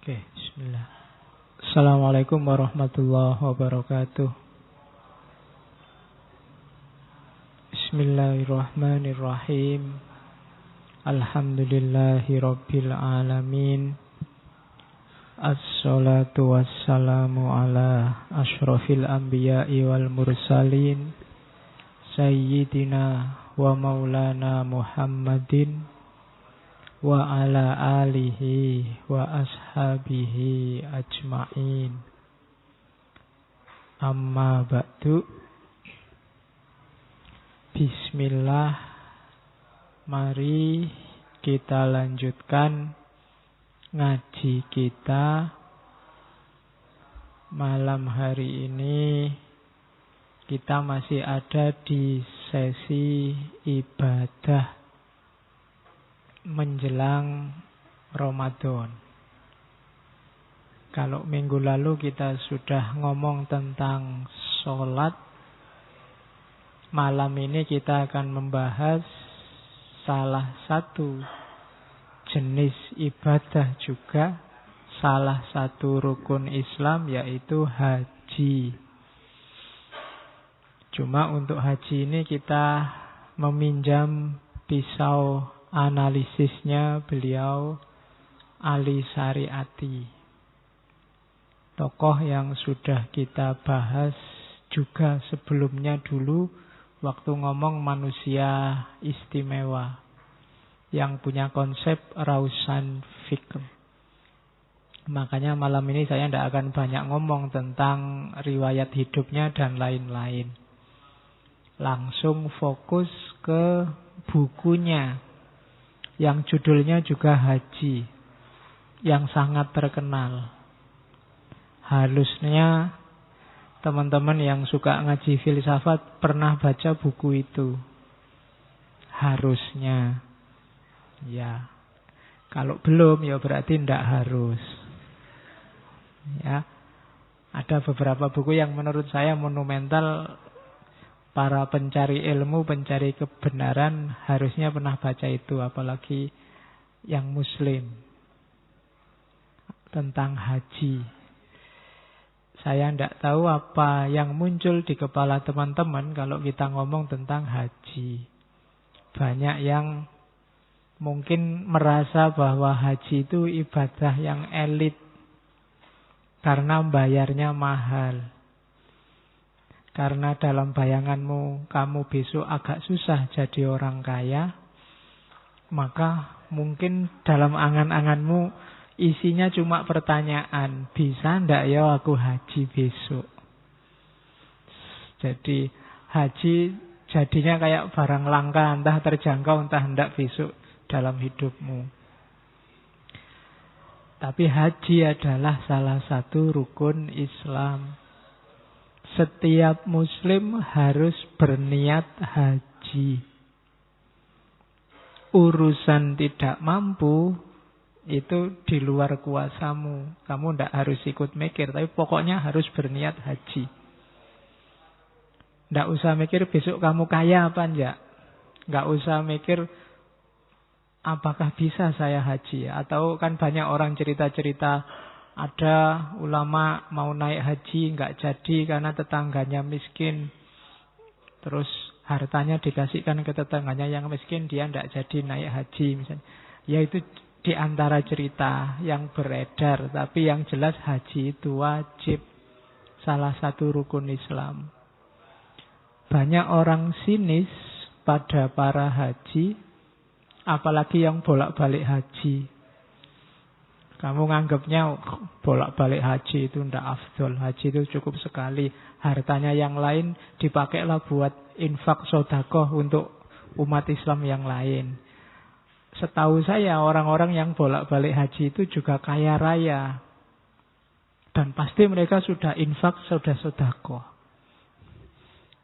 Oke, bismillah. Assalamualaikum warahmatullahi wabarakatuh. Bismillahirrahmanirrahim. Alhamdulillahi rabbil alamin. Assalatu wassalamu ala ashrafil anbiya'i wal mursalin, Sayyidina wa maulana Muhammadin wa ala alihi wa ashabihi ajma'in. Amma ba'du. Bismillah. Mari kita lanjutkan ngaji kita. Malam hari ini kita masih ada di sesi ibadah menjelang Ramadan. Kalau minggu lalu kita sudah ngomong tentang sholat, malam ini kita akan membahas salah satu jenis ibadah juga, salah satu rukun Islam, yaitu haji. Cuma untuk haji ini kita meminjam pisau analisisnya beliau Ali Syariati, tokoh yang sudah kita bahas juga sebelumnya dulu waktu ngomong manusia istimewa yang punya konsep rausan fikr. Makanya malam ini saya tidak akan banyak ngomong tentang riwayat hidupnya dan lain-lain. Langsung fokus ke bukunya yang judulnya juga Haji, yang sangat terkenal. Halusnya teman-teman yang suka ngaji filsafat pernah baca buku itu. Harusnya. Ya. Kalau belum ya berarti tidak harus. Ya. Ada beberapa buku yang menurut saya monumental. Para pencari ilmu, pencari kebenaran harusnya pernah baca itu, apalagi yang muslim, tentang haji. Saya tidak tahu apa yang muncul di kepala teman-teman kalau kita ngomong tentang haji. Banyak yang mungkin merasa bahwa haji itu ibadah yang elit karena bayarnya mahal. Karena dalam bayanganmu kamu besok agak susah jadi orang kaya, maka mungkin dalam angan-anganmu isinya cuma pertanyaan, bisa ndak ya aku haji besok? Jadi haji jadinya kayak barang langka, entah terjangkau entah ndak besok dalam hidupmu. Tapi haji adalah salah satu rukun Islam. Setiap muslim harus berniat haji. Urusan tidak mampu itu di luar kuasamu. Kamu tidak harus ikut mikir, tapi pokoknya harus berniat haji. Tidak usah mikir besok kamu kaya apa enggak. Tidak usah mikir apakah bisa saya haji. Atau kan banyak orang cerita-cerita, ada ulama mau naik haji nggak jadi karena tetangganya miskin. Terus hartanya dikasihkan ke tetangganya yang miskin, dia nggak jadi naik haji misalnya. Ya itu di antara cerita yang beredar. Tapi yang jelas haji itu wajib, salah satu rukun Islam. Banyak orang sinis pada para haji, apalagi yang bolak-balik haji. Kamu nganggapnya bolak-balik haji itu tidak afdol. Haji itu cukup sekali. Hartanya yang lain dipakailah buat infak sedekah untuk umat Islam yang lain. Setahu saya orang-orang yang bolak-balik haji itu juga kaya raya. Dan pasti mereka sudah infak, sudah sedekah.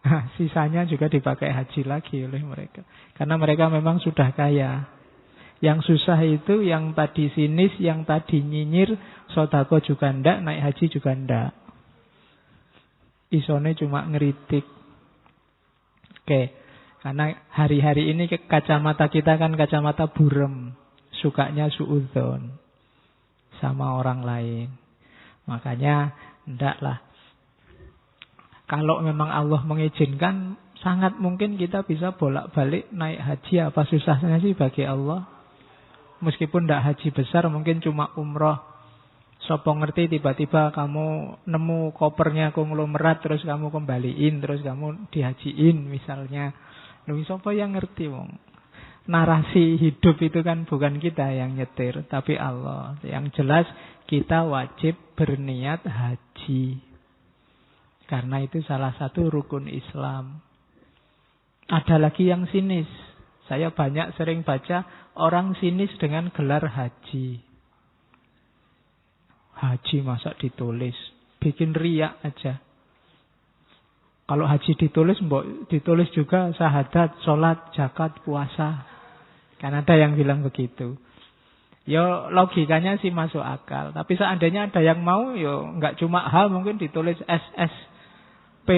Nah, sisanya juga dipakai haji lagi oleh mereka. Karena mereka memang sudah kaya. Yang susah itu yang tadi sinis, yang tadi nyinyir, sedekah juga ndak, naik haji juga ndak. Isone cuma ngeritik. Oke, karena hari-hari ini kacamata kita kan kacamata burem, sukanya suudzon. sama orang lain. Makanya hendaklah, kalau memang Allah mengizinkan, sangat mungkin kita bisa bolak-balik naik haji. Apa susahnya sih bagi Allah? Meskipun tidak haji besar, mungkin cuma umroh. Sopo ngerti tiba-tiba kamu nemu kopernya konglomerat, terus kamu kembaliin, terus kamu dihajiin misalnya. Sopo yang ngerti wong? Narasi hidup itu kan bukan kita yang nyetir, tapi Allah. Yang jelas kita wajib berniat haji, karena itu salah satu rukun Islam. Ada lagi yang sinis. Saya banyak sering baca orang sinis dengan gelar haji. Haji masa ditulis, bikin riak aja. Kalau haji ditulis juga syahadat, sholat, zakat, puasa. Kan ada yang bilang begitu. Yo logikanya sih masuk akal. Tapi seandainya ada yang mau, yo nggak cuma H, mungkin ditulis SS, P,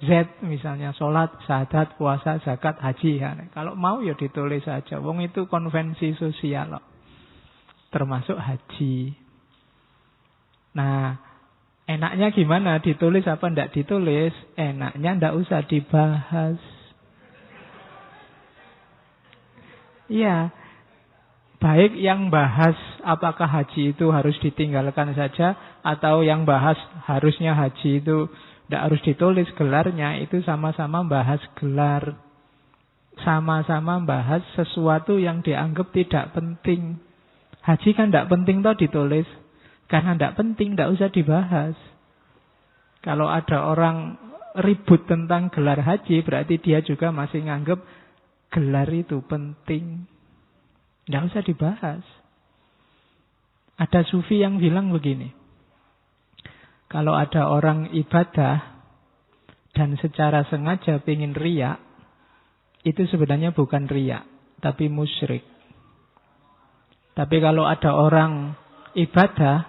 Z misalnya, sholat, syahadat, puasa, zakat, haji. Ya. Kalau mau ya ditulis saja. Wong itu konvensi sosial loh. Termasuk haji. Nah, enaknya gimana? Ditulis apa ndak ditulis? Enaknya ndak usah dibahas. Iya. Baik yang bahas apakah haji itu harus ditinggalkan saja, atau yang bahas harusnya haji itu tidak harus ditulis gelarnya, itu sama-sama bahas gelar. Sama-sama bahas sesuatu yang dianggap tidak penting. Haji kan tidak penting toh ditulis. Karena tidak penting, tidak usah dibahas. Kalau ada orang ribut tentang gelar haji, berarti dia juga masih nganggap gelar itu penting. Tidak usah dibahas. Ada sufi yang bilang begini. Kalau ada orang ibadah dan secara sengaja ingin riak, itu sebenarnya bukan riak, tapi musyrik. Tapi kalau ada orang ibadah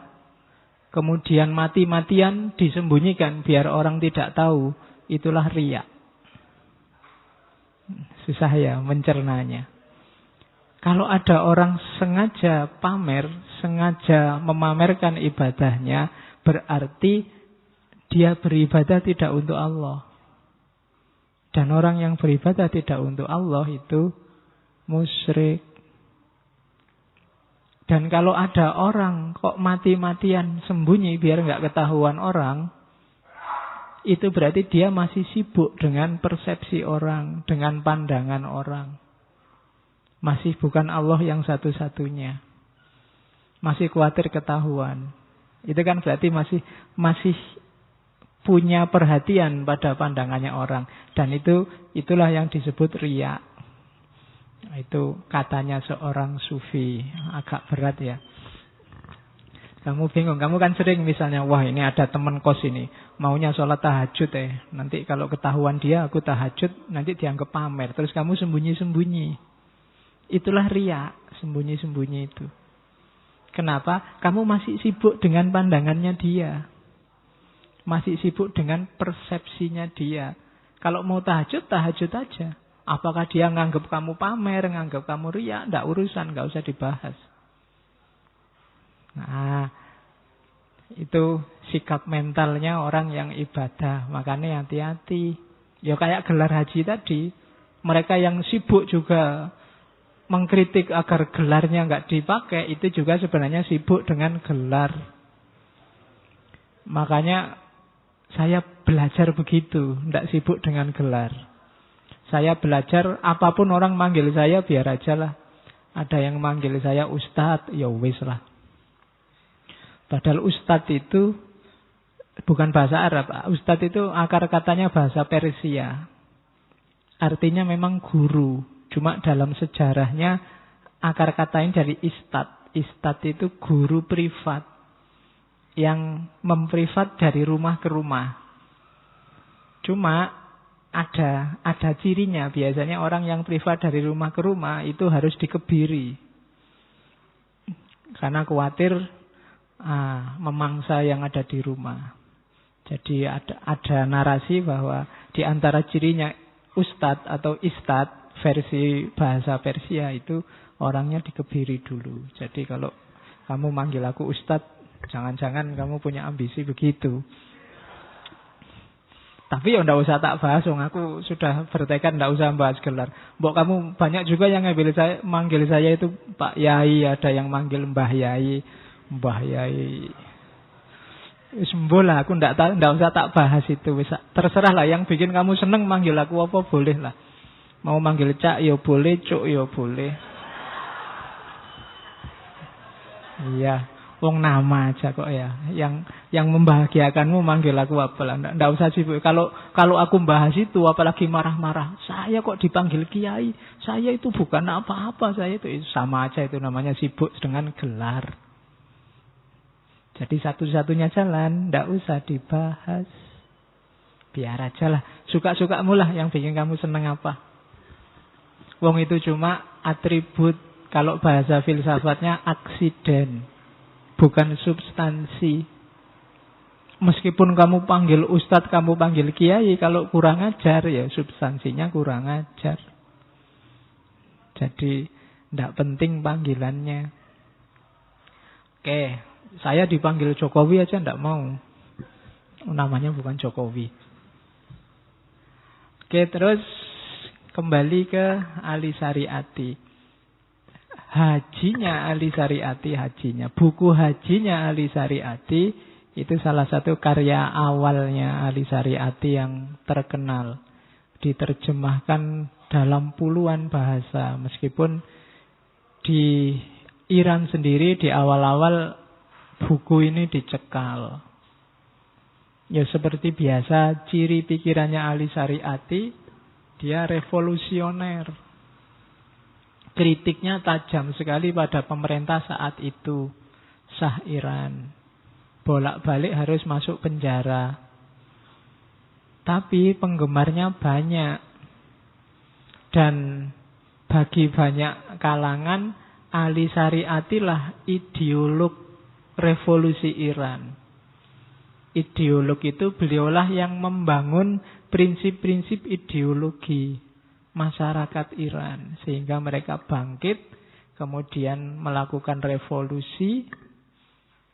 kemudian mati-matian disembunyikan biar orang tidak tahu, itulah riya. Susah ya mencernanya. Kalau ada orang sengaja pamer, sengaja memamerkan ibadahnya, berarti dia beribadah tidak untuk Allah. Dan orang yang beribadah tidak untuk Allah itu musyrik. Dan kalau ada orang kok mati-matian sembunyi biar nggak ketahuan orang, itu berarti dia masih sibuk dengan persepsi orang, dengan pandangan orang. Masih bukan Allah yang satu-satunya. Masih khawatir ketahuan. Itu kan berarti masih punya perhatian pada pandangannya orang. Dan itulah yang disebut riya. Itu katanya seorang sufi. Agak berat ya. Kamu bingung, kamu kan sering misalnya, wah ini ada teman kos ini, maunya sholat tahajud nanti kalau ketahuan dia aku tahajud, nanti dianggap pamer. Terus kamu sembunyi-sembunyi. Itulah riya, sembunyi-sembunyi itu. Kenapa? Kamu masih sibuk dengan pandangannya dia. Masih sibuk dengan persepsinya dia. Kalau mau tahajud, tahajud aja. Apakah dia nganggap kamu pamer, nganggap kamu riya, ndak urusan, nggak usah dibahas. Nah, itu sikap mentalnya orang yang ibadah. Makanya hati-hati. Ya kayak gelar haji tadi. Mereka yang sibuk juga mengkritik agar gelarnya nggak dipakai, itu juga sebenarnya sibuk dengan gelar. Makanya saya belajar begitu, nggak sibuk dengan gelar. Saya belajar apapun orang manggil saya biar aja lah. Ada yang manggil saya ustadz, ya wis lah. Padahal ustadz itu bukan bahasa Arab. Ustadz itu akar katanya bahasa Persia. Artinya memang guru. Cuma dalam sejarahnya akar katanya dari istad. Istad itu guru privat yang memprivat dari rumah ke rumah. Cuma ada cirinya. Biasanya orang yang privat dari rumah ke rumah itu harus dikebiri. Karena khawatir memangsa yang ada di rumah. Jadi ada narasi bahwa di antara cirinya ustadz atau istad versi bahasa Persia itu orangnya dikebiri dulu. Jadi kalau Kamu manggil aku Ustadz, jangan-jangan kamu punya ambisi begitu. Tapi ya ndak usah tak bahas, aku sudah bertekad ndak usah bahas gelar. Mbok kamu banyak juga yang manggil saya itu Pak Yai, ada yang manggil Mbah Yai, Mbah Yai. Sembola, aku ndak usah tak bahas itu. Terserah lah, yang bikin kamu seneng manggil aku apa boleh lah. Mau manggil Cak ya boleh, Cuk ya boleh. Iya. Wong nama aja kok ya. Yang membahagiakanmu manggil aku apa lah. Nggak usah sibuk. Kalau aku bahas itu apalagi marah-marah. Saya kok dipanggil kiai. Saya itu bukan apa-apa. Saya itu sama aja, itu namanya sibuk dengan gelar. Jadi satu-satunya jalan nggak usah dibahas. Biar aja lah. Suka-sukamu lah yang bikin kamu seneng apa. Wong itu cuma atribut. Kalau bahasa filsafatnya aksiden. Bukan substansi. Meskipun kamu panggil ustadz, kamu panggil kiai, kalau kurang ajar ya substansinya kurang ajar. Jadi tidak penting panggilannya. Oke, saya dipanggil Jokowi aja tidak mau. Namanya bukan Jokowi. Oke, terus kembali ke Ali Syariati. Hajinya Ali Syariati, buku hajinya Ali Syariati itu salah satu karya awalnya Ali Syariati yang terkenal. Diterjemahkan dalam puluhan bahasa. Meskipun di Iran sendiri di awal-awal buku ini dicekal. Ya seperti biasa, ciri pikirannya Ali Syariati, dia revolusioner. Kritiknya tajam sekali pada pemerintah saat itu, Shah Iran. Bolak-balik harus masuk penjara. Tapi penggemarnya banyak. Dan bagi banyak kalangan, Ali Syariati lah ideolog revolusi Iran. Ideolog itu beliaulah yang membangun prinsip-prinsip ideologi masyarakat Iran, sehingga mereka bangkit, kemudian melakukan revolusi,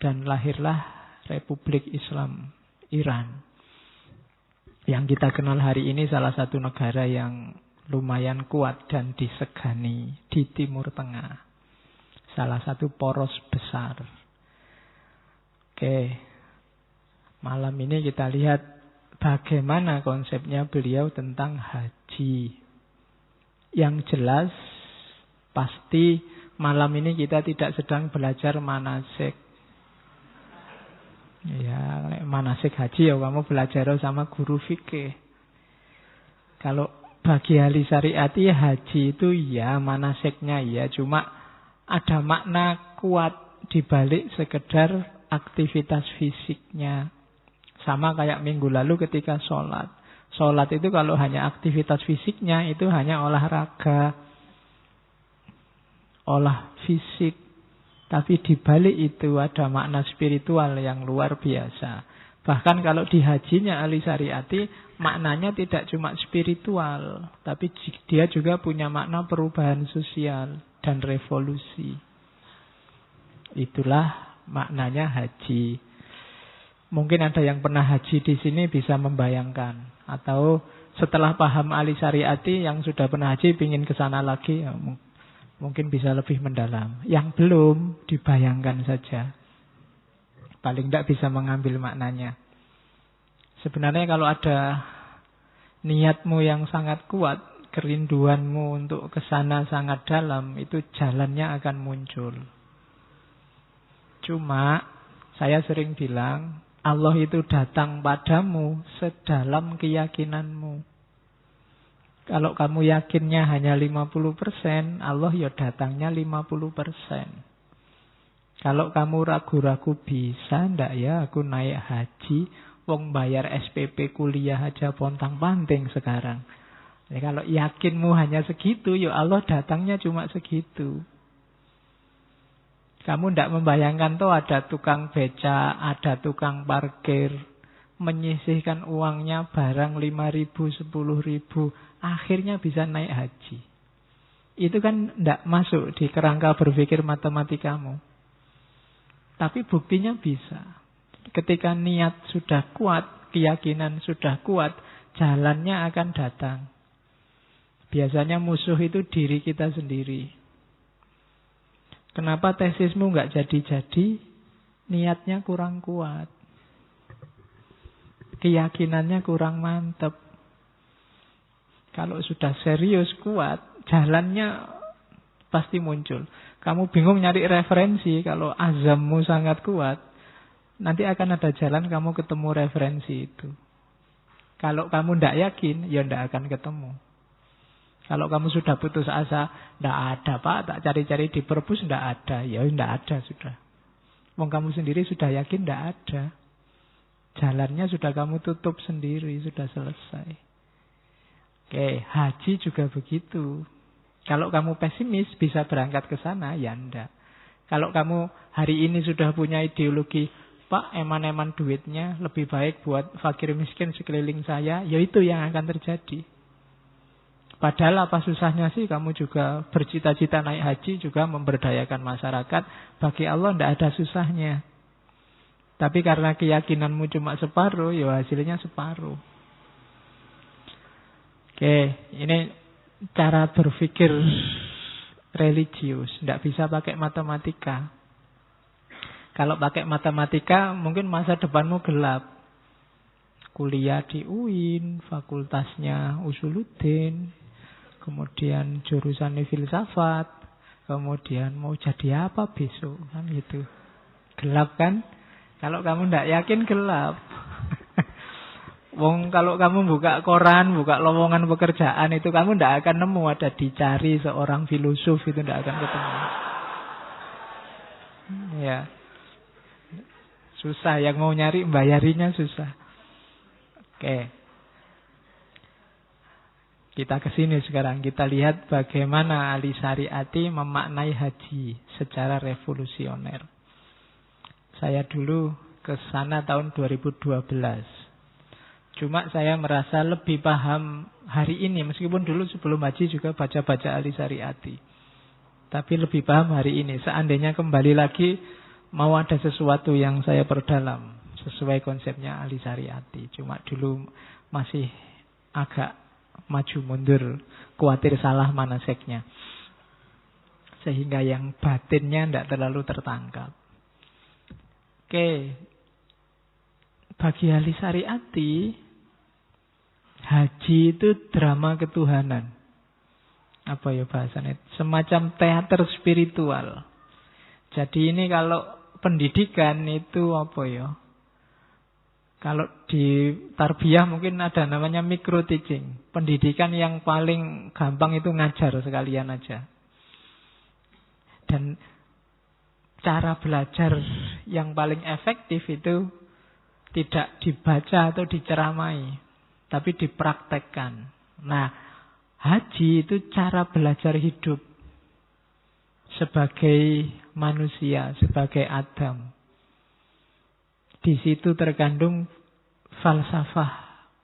dan lahirlah Republik Islam Iran. Yang kita kenal hari ini salah satu negara yang lumayan kuat dan disegani di Timur Tengah. Salah satu poros besar. Oke, malam ini kita lihat bagaimana konsepnya beliau tentang haji. Yang jelas, pasti malam ini kita tidak sedang belajar manasik. Ya, manasik haji ya kamu belajar sama guru fikih. Kalau bagi ahli syariati haji itu ya manasiknya ya, cuma ada makna kuat dibalik sekedar aktivitas fisiknya. Sama kayak minggu lalu ketika sholat. Sholat itu kalau hanya aktivitas fisiknya itu hanya olahraga, olah fisik. Tapi di balik itu ada makna spiritual yang luar biasa. Bahkan kalau di hajinya Ali Syariati, maknanya tidak cuma spiritual, tapi dia juga punya makna perubahan sosial dan revolusi. Itulah maknanya haji. Mungkin ada yang pernah haji di sini bisa membayangkan. Atau setelah paham Ali Syariati yang sudah pernah haji ingin ke sana lagi, ya, mungkin bisa lebih mendalam. Yang belum, dibayangkan saja. Paling tidak bisa mengambil maknanya. Sebenarnya kalau ada niatmu yang sangat kuat, kerinduanmu untuk ke sana sangat dalam, itu jalannya akan muncul. Cuma saya sering bilang, Allah itu datang padamu sedalam keyakinanmu. Kalau kamu yakinnya hanya 50%, Allah ya datangnya 50%. Kalau kamu ragu-ragu bisa ndak ya aku naik haji, wong bayar SPP kuliah aja pontang-panting sekarang. Ya, kalau yakinmu hanya segitu, ya Allah datangnya cuma segitu. Kamu tidak membayangkan tuh ada tukang beca, ada tukang parkir, menyisihkan uangnya barang 5.000, 10.000, akhirnya bisa naik haji. Itu kan tidak masuk di kerangka berpikir matematikamu. Tapi buktinya bisa. Ketika niat sudah kuat, keyakinan sudah kuat, jalannya akan datang. Biasanya musuh itu diri kita sendiri. Kenapa tesismu nggak jadi-jadi? Niatnya kurang kuat. Keyakinannya kurang mantap. Kalau sudah serius kuat, jalannya pasti muncul. Kamu bingung nyari referensi, kalau azammu sangat kuat, nanti akan ada jalan kamu ketemu referensi itu. Kalau kamu tidak yakin, ya tidak akan ketemu. Kalau kamu sudah putus asa, tidak ada Pak, tak cari-cari di perpus, tidak ada. Ya tidak ada sudah. Wong kamu sendiri sudah yakin tidak ada. Jalannya sudah kamu tutup sendiri, sudah selesai. Oke, haji juga begitu. Kalau kamu pesimis bisa berangkat ke sana, ya enggak. Kalau kamu hari ini sudah punya ideologi, Pak, eman-eman duitnya lebih baik buat fakir miskin sekeliling saya, ya itu yang akan terjadi. Padahal apa susahnya sih kamu juga bercita-cita naik haji, juga memberdayakan masyarakat. Bagi Allah tidak ada susahnya. Tapi karena keyakinanmu cuma separuh, ya hasilnya separuh. Oke, ini cara berpikir religius. Tidak bisa pakai matematika. Kalau pakai matematika, mungkin masa depanmu gelap. Kuliah di UIN, fakultasnya Usuluddin, kemudian jurusan filsafat, kemudian mau jadi apa besok, kan gitu. Gelap kan? Kalau kamu tidak yakin, gelap. Wong kalau kamu buka koran, buka lowongan pekerjaan itu kamu tidak akan nemu ada dicari seorang filosof, itu tidak akan ketemu. Ya. Susah, yang mau nyari bayarinya susah. Oke. Kita ke sini sekarang, kita lihat bagaimana Ali Syariati memaknai haji secara revolusioner. Saya dulu ke sana tahun 2012. Cuma saya merasa lebih paham hari ini, meskipun dulu sebelum haji juga baca-baca Ali Syariati. Tapi lebih paham hari ini. Seandainya kembali lagi, mau ada sesuatu yang saya perdalam sesuai konsepnya Ali Syariati. Cuma dulu masih agak maju mundur, khawatir salah manaseknya. Sehingga yang batinnya tidak terlalu tertangkap. Oke. Bagi Ali Syariati, haji itu drama ketuhanan. Apa ya bahasanya? Semacam teater spiritual. Jadi ini kalau pendidikan itu apa ya? Kalau di tarbiyah mungkin ada namanya micro teaching. Pendidikan yang paling gampang itu ngajar sekalian aja. Dan cara belajar yang paling efektif itu tidak dibaca atau diceramai, tapi dipraktekkan. Nah, haji itu cara belajar hidup sebagai manusia, sebagai Adam. Di situ terkandung falsafah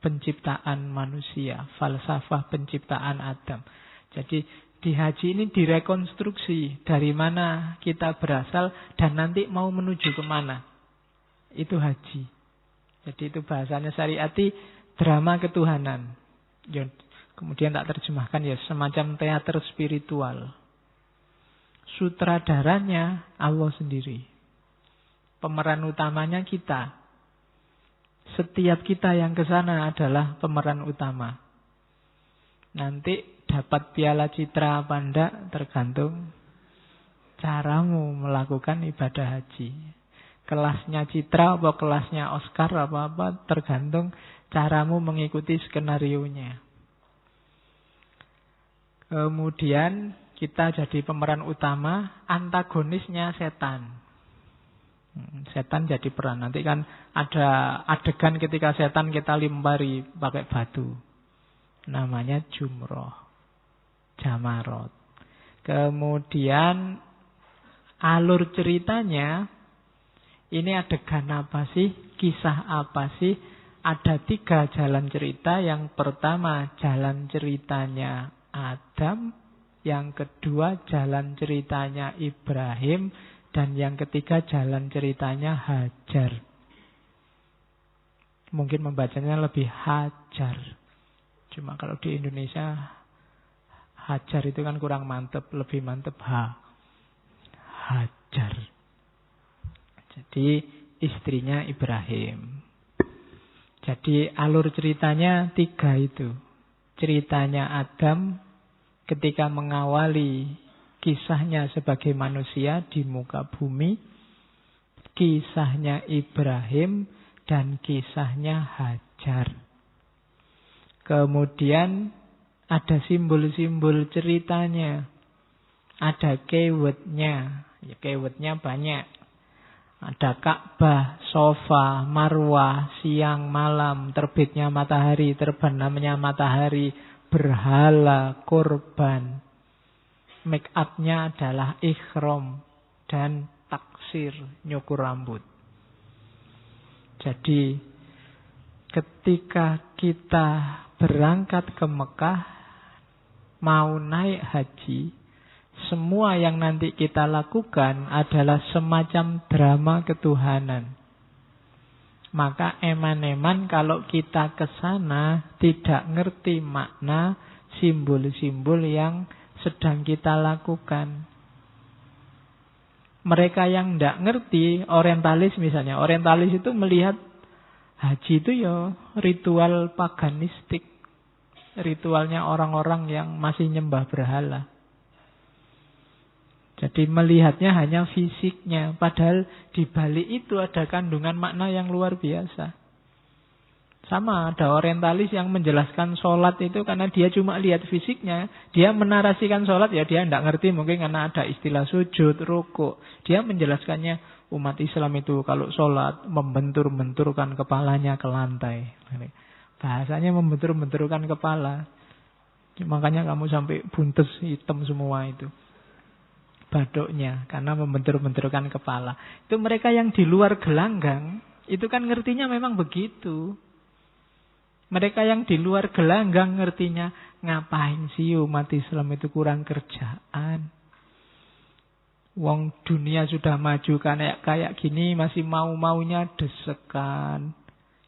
penciptaan manusia, falsafah penciptaan Adam. Jadi di haji ini direkonstruksi dari mana kita berasal dan nanti mau menuju kemana. Itu haji. Jadi itu bahasanya Syariati, drama ketuhanan. Kemudian tak terjemahkan ya semacam teater spiritual. Sutradaranya Allah sendiri. Pemeran utamanya kita. Setiap kita yang ke sana adalah pemeran utama. Nanti dapat piala citra apa enggak tergantung caramu melakukan ibadah haji. Kelasnya citra atau kelasnya Oscar apa-apa tergantung caramu mengikuti skenarionya. Kemudian kita jadi pemeran utama, antagonisnya setan. Setan jadi peran. Nanti kan ada adegan ketika setan kita lempari pakai batu. Namanya jumroh. Jamarot. Kemudian alur ceritanya, ini adegan apa sih? Kisah apa sih? Ada 3 jalan cerita. Yang pertama jalan ceritanya Adam. Yang kedua jalan ceritanya Ibrahim. Dan yang ketiga jalan ceritanya hajar. Mungkin membacanya lebih hajar. Cuma kalau di Indonesia hajar itu kan kurang mantep. Lebih mantep hajar. Jadi istrinya Ibrahim. Jadi alur ceritanya 3 itu. Ceritanya Adam ketika mengawali kisahnya sebagai manusia di muka bumi. Kisahnya Ibrahim dan kisahnya Hajar. Kemudian ada simbol-simbol ceritanya. Ada keywordnya. Ya, keywordnya banyak. Ada Ka'bah, Sofa, Marwah, siang, malam, terbitnya matahari, terbenamnya matahari, berhala, korban. Make up-nya adalah ikhram dan taksir, nyukur rambut. Jadi ketika kita berangkat ke Mekah, mau naik haji, semua yang nanti kita lakukan adalah semacam drama ketuhanan. Maka eman-eman kalau kita ke sana tidak ngerti makna simbol-simbol yang sedang kita lakukan. Mereka yang tidak ngerti, orientalis misalnya. Orientalis itu melihat haji itu ya ritual paganistik. Ritualnya orang-orang yang masih nyembah berhala. Jadi melihatnya hanya fisiknya. Padahal di balik itu ada kandungan makna yang luar biasa. Sama ada orientalis yang menjelaskan sholat itu karena dia cuma lihat fisiknya. Dia menarasikan sholat ya dia tidak ngerti mungkin karena ada istilah sujud, rukuk. Dia menjelaskannya umat Islam itu kalau sholat membentur-benturkan kepalanya ke lantai. Bahasanya membentur-benturkan kepala. Makanya kamu sampai buntes hitam semua itu. Baduknya karena membentur-benturkan kepala. Itu mereka yang di luar gelanggang itu kan ngertinya memang begitu. Mereka yang di luar gelanggang ngertinya ngapain sih umat Islam itu kurang kerjaan. Wong dunia sudah maju kayak gini masih mau-maunya desekan,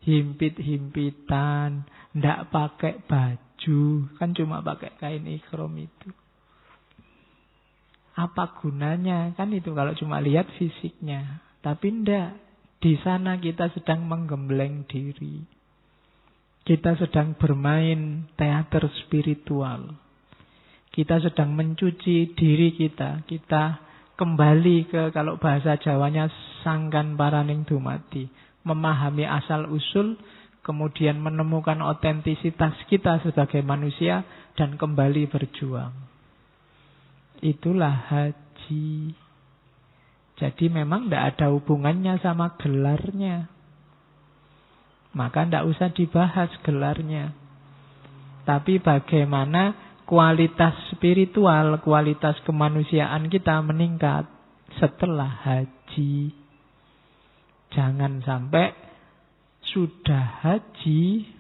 himpit-himpitan, ndak pakai baju, kan cuma pakai kain ikhram itu. Apa gunanya? Kan itu kalau cuma lihat fisiknya. Tapi ndak. Di sana kita sedang menggembleng diri. Kita sedang bermain teater spiritual. Kita sedang mencuci diri kita. Kita kembali ke, kalau bahasa Jawanya, sangkan paraning dumadi. Memahami asal usul, kemudian menemukan otentisitas kita sebagai manusia, dan kembali berjuang. Itulah haji. Jadi memang tidak ada hubungannya sama gelarnya. Maka tidak usah dibahas gelarnya. Tapi bagaimana kualitas spiritual, kualitas kemanusiaan kita meningkat setelah haji. Jangan sampai sudah haji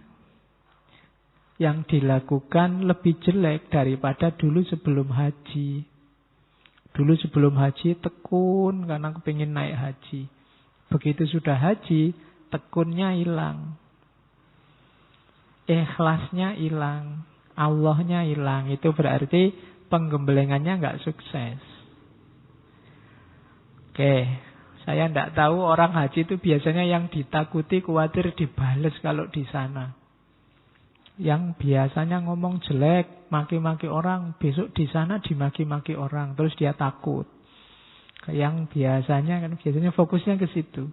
yang dilakukan lebih jelek daripada dulu sebelum haji. Dulu sebelum haji tekun karena kepingin naik haji. Begitu sudah haji, tekunnya hilang. Ikhlasnya hilang. Allahnya hilang. Itu berarti penggemblengannya nggak sukses. Oke, saya tidak tahu orang haji itu biasanya yang ditakuti, khawatir dibales kalau di sana. Yang biasanya ngomong jelek, maki-maki orang, besok di sana dimaki-maki orang, terus dia takut. Yang biasanya fokusnya ke situ.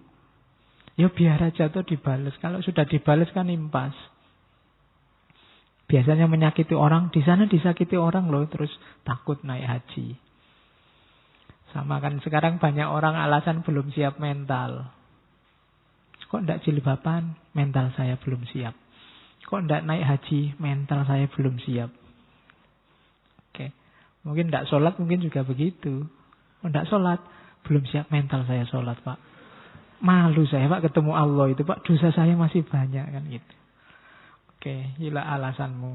Ya biar aja tuh dibales. Kalau sudah dibales kan impas. Biasanya menyakiti orang, di sana disakiti orang loh, terus takut naik haji. Sama kan sekarang banyak orang alasan belum siap mental. Kok enggak jilbaban? Mental saya belum siap. Kok enggak naik haji? Mental saya belum siap. Oke. Mungkin enggak sholat, mungkin juga begitu. Enggak sholat, belum siap mental saya sholat, Pak. Malu saya, Pak, ketemu Allah itu, Pak. Dosa saya masih banyak, kan gitu. Oke, gila alasanmu.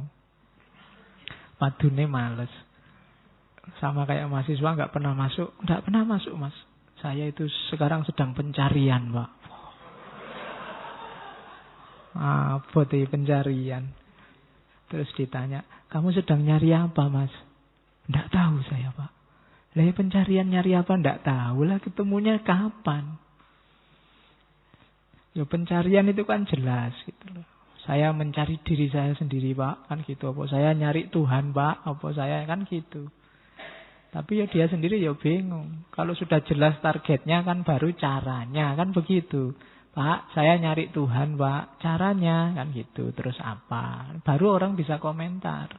Padune males. Sama kayak mahasiswa enggak pernah masuk. Enggak pernah masuk, Mas. saya itu sekarang sedang pencarian, Pak. Apa tuh pencarian? Terus ditanya, kamu sedang nyari apa, Mas? Nggak tahu saya, Pak. Lah pencarian nyari apa? Nggak tahu lah, ketemunya kapan? Ya pencarian itu kan jelas gitu loh. Saya mencari diri saya sendiri, Pak, kan gitu. Apa saya nyari Tuhan, Pak? Apa saya kan gitu. Tapi ya dia sendiri ya bingung. Kalau sudah jelas targetnya kan baru caranya, kan begitu. Pak, saya nyari Tuhan, Pak. Caranya kan gitu. Terus apa? Baru orang bisa komentar.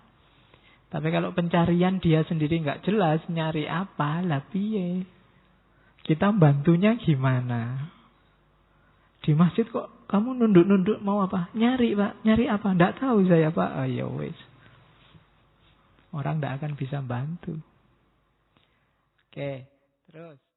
Tapi kalau pencarian dia sendiri nggak jelas nyari apa, lah piye? Kita bantunya gimana? Di masjid kok kamu nunduk-nunduk mau apa? Nyari, Pak. Nyari apa? Nggak tahu saya, Pak. Ayo wes. Orang nggak akan bisa bantu. Oke, terus.